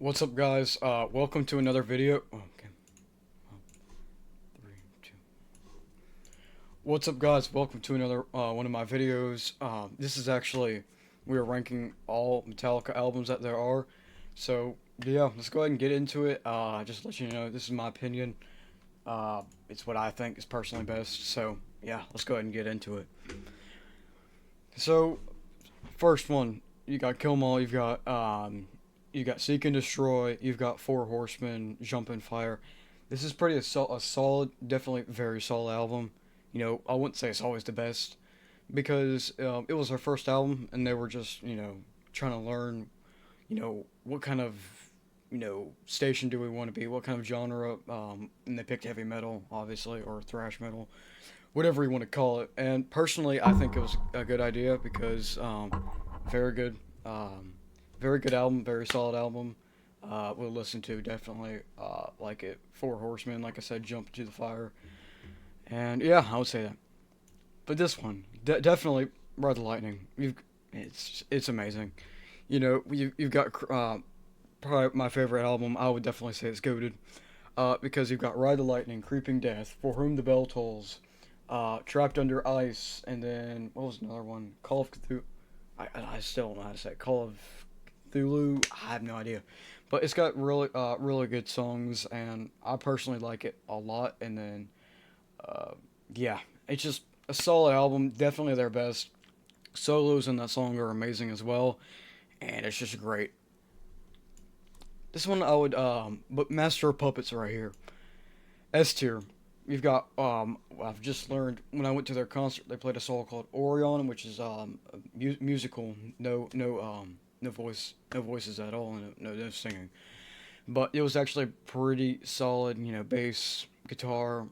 What's up, guys? Welcome to another video. Oh, okay. Oh, three, two. What's up, guys? Welcome to another one of my videos. This is actually we are ranking all Metallica albums that there are. So yeah, let's go ahead and get into it. Just to let you know, this is my opinion. It's what I think is personally best. So yeah, let's go ahead and get into it. So first one, you got Kill 'Em All. You got Seek and Destroy. You've got Four Horsemen, Jump and Fire. This is pretty a solid, definitely very solid album. I wouldn't say it's always the best because it was their first album and they were just trying to learn what kind of station do we want to be, what kind of genre, and they picked heavy metal, obviously, or thrash metal, whatever you want to call it. And personally, I think it was a good idea because very good. Very good album, very solid album. We'll listen to definitely like it. Four Horsemen, like I said, Jump to the Fire, and yeah, I would say that. But this one, definitely Ride the Lightning. It's amazing. You've got probably my favorite album. I would definitely say it's goated. Because you've got Ride the Lightning, Creeping Death, For Whom the Bell Tolls, Trapped Under Ice, and then what was another one? Call of Cthulhu. I still don't know how to say it. Call of Cthulhu. I have no idea, but it's got really good songs, and I personally like it a lot. And then uh, yeah, it's just a solid album. Definitely their best. Solos in that song are amazing as well, and it's just great. This one I would but Master of Puppets right here. S tier. You've got I've just learned when I went to their concert they played a song called Orion, which is musical, no voices at all, no singing. But it was actually pretty solid, bass, guitar.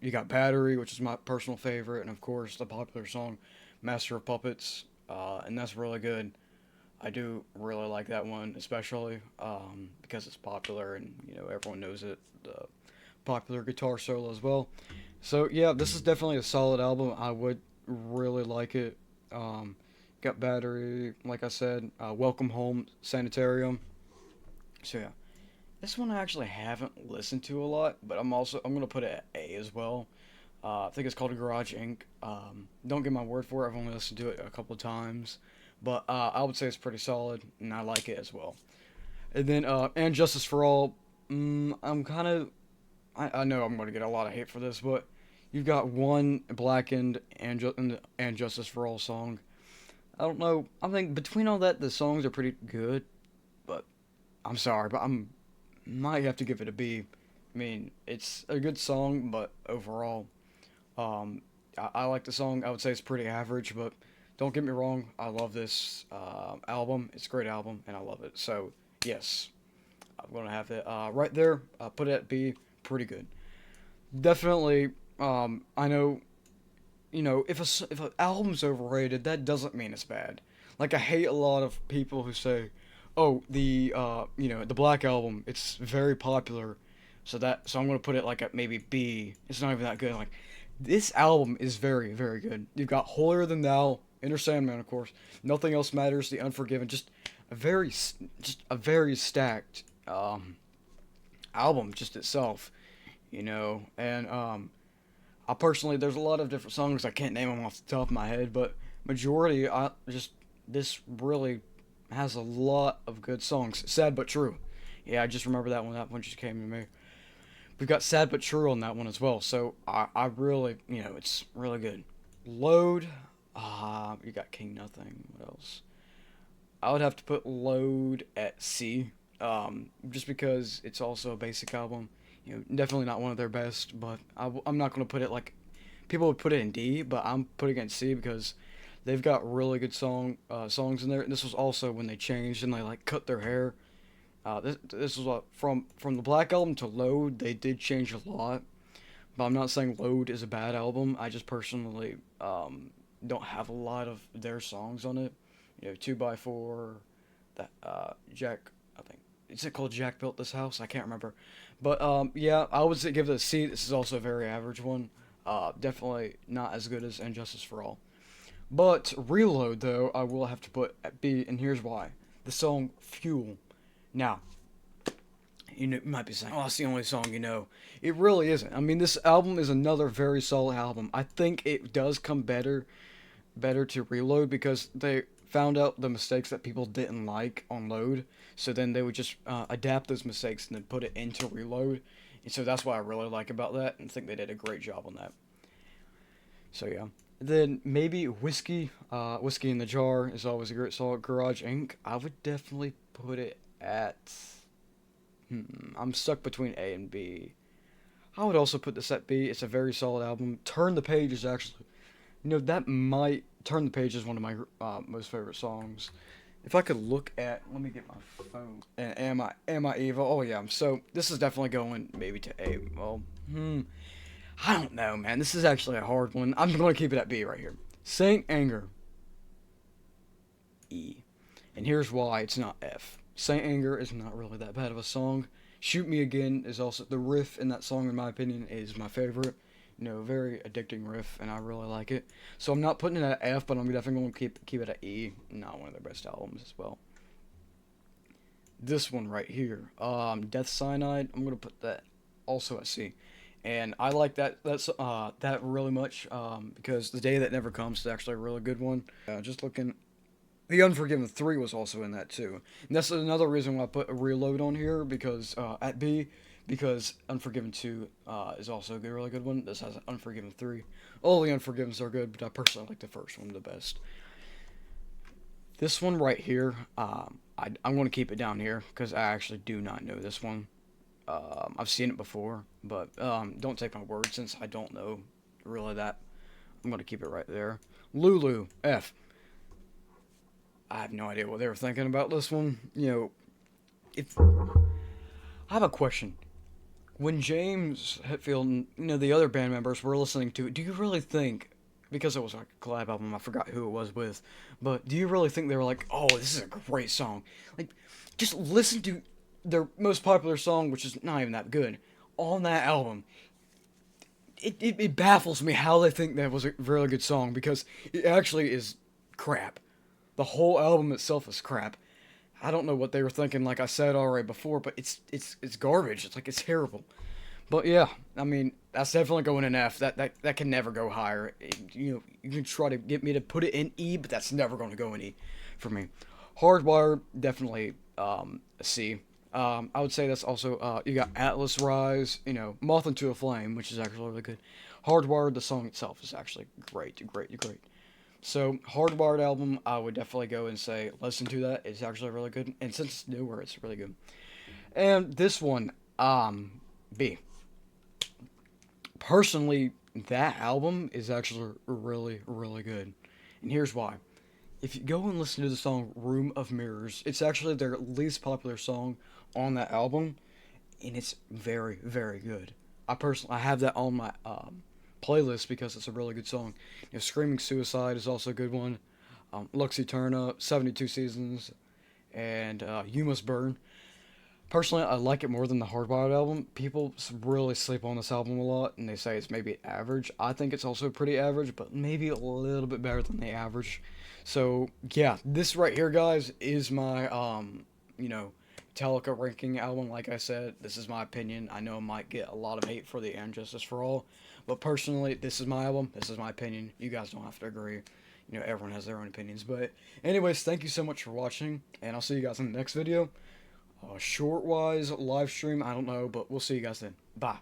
You got Battery, which is my personal favorite, and of course the popular song Master of Puppets, and that's really good. I do really like that one, especially because it's popular and everyone knows it. The popular guitar solo as well. So yeah, this is definitely a solid album. I would really like it. Got Battery, like I said. Welcome Home, Sanitarium. So yeah, this one I actually haven't listened to a lot, but I'm gonna put it at A as well. I think it's called Garage Inc. Don't get my word for it. I've only listened to it a couple of times, but I would say it's pretty solid, and I like it as well. And then and Justice for All. I'm kind of I know I'm going to get a lot of hate for this, but you've got one Blackened and Justice for All song. I don't know. I think between all that, the songs are pretty good, but I'm sorry, but I'm might have to give it a B. I mean, it's a good song, but overall, I like the song. I would say it's pretty average, but don't get me wrong. I love this album. It's a great album, and I love it. So yes, I'm gonna have it right there. Put it at B. Pretty good. Definitely. I know. If an album's overrated, that doesn't mean it's bad. Like I hate a lot of people who say, "Oh, the Black Album, it's very popular, so I'm gonna put it like at maybe B. It's not even that good." Like this album is very very good. You've got Holier Than Thou, Inner Sandman, of course. Nothing Else Matters, The Unforgiven. Just a very stacked album just itself, and I personally there's a lot of different songs I can't name them off the top of my head, but majority I just this really has a lot of good songs. Sad but True, yeah, I just remember that one. That one just came to me. We've got Sad but True on that one as well, so I really it's really good. Load, you got King Nothing. What else? I would have to put Load at C, just because it's also a basic album. Definitely not one of their best, but I'm not going to put it like people would put it in D, but I'm putting it in C because they've got really good songs in there. And this was also when they changed and they like cut their hair. This was what from the Black Album to Load. They did change a lot, but I'm not saying Load is a bad album. I just personally don't have a lot of their songs on it. Two by four, that Jack. I think is it called Jack Built This House? I can't remember, but yeah, I would say give it a C. This is also a very average one. Definitely not as good as Injustice for All. But Reload though, I will have to put at B, and here's why. The song Fuel. Now, you might be saying, oh, it's the only song you know. It really isn't. I mean, this album is another very solid album. I think it does come better to Reload because they found out the mistakes that people didn't like on Load. So then they would just adapt those mistakes and then put it into Reload. And so that's what I really like about that, and I think they did a great job on that. So yeah. Then maybe Whiskey in the Jar is always a great song. Garage Inc. I would definitely put it at. I'm stuck between A and B. I would also put this at B. It's a very solid album. Turn the Page is actually, that might Turn the Page is one of my most favorite songs. If I could look at, let me get my phone. And am I evil? Oh yeah. So this is definitely going maybe to A. Well, I don't know, man. This is actually a hard one. I'm going to keep it at B right here. Saint Anger, E. And here's why it's not F. Saint Anger is not really that bad of a song. Shoot Me Again is also, the riff in that song, in my opinion, is my favorite. Very addicting riff, and I really like it. So I'm not putting it at F, but I'm definitely going to keep it at E. Not one of their best albums as well. This one right here, Death Cyanide, I'm going to put that also at C. And I like that really much because The Day That Never Comes is actually a really good one. Just looking, The Unforgiven 3 was also in that too. And that's another reason why I put a Reload on here because at B, because Unforgiven 2 is also a really good one. This has Unforgiven 3. All the Unforgivens are good, but I personally like the first one the best. This one right here, I'm going to keep it down here because I actually do not know this one. I've seen it before, but don't take my word since I don't know really that. I'm going to keep it right there. Lulu, F. I have no idea what they were thinking about this one. If I have a question. When James Hetfield and, the other band members were listening to it, do you really think, because it was like a collab album, I forgot who it was with, but do you really think they were like, oh, this is a great song? Like, just listen to their most popular song, which is not even that good, on that album. It baffles me how they think that was a really good song, because it actually is crap. The whole album itself is crap. I don't know what they were thinking, like I said already before, but it's garbage. It's terrible. But yeah, I mean, that's definitely going in F. That can never go higher. You can try to get me to put it in E, but that's never going to go in E for me. Hardwired, definitely a C. I would say that's also, you got Atlas Rise, Moth into a Flame, which is actually really good. Hardwired, the song itself is actually great. So, Hardwired album, I would definitely go and say, listen to that. It's actually really good. And since it's newer, it's really good. And this one, B. Personally, that album is actually really, really good. And here's why. If you go and listen to the song Room of Mirrors, it's actually their least popular song on that album. And it's very, very good. I have that on my playlist because it's a really good song. Screaming Suicide is also a good one. Lux Eterna, 72 Seasons, and You Must Burn. Personally, I like it more than the Hardwired album. People really sleep on this album a lot, and they say it's maybe average. I think it's also pretty average, but maybe a little bit better than the average. So, yeah, this right here, guys, is my, Metallica ranking album. Like I said, this is my opinion. I know I might get a lot of hate for the And Justice for All, but personally, this is my album. This is my opinion. You guys don't have to agree. Everyone has their own opinions. But anyways, thank you so much for watching, and I'll see you guys in the next video. Short-wise, live stream, I don't know, but we'll see you guys then. Bye.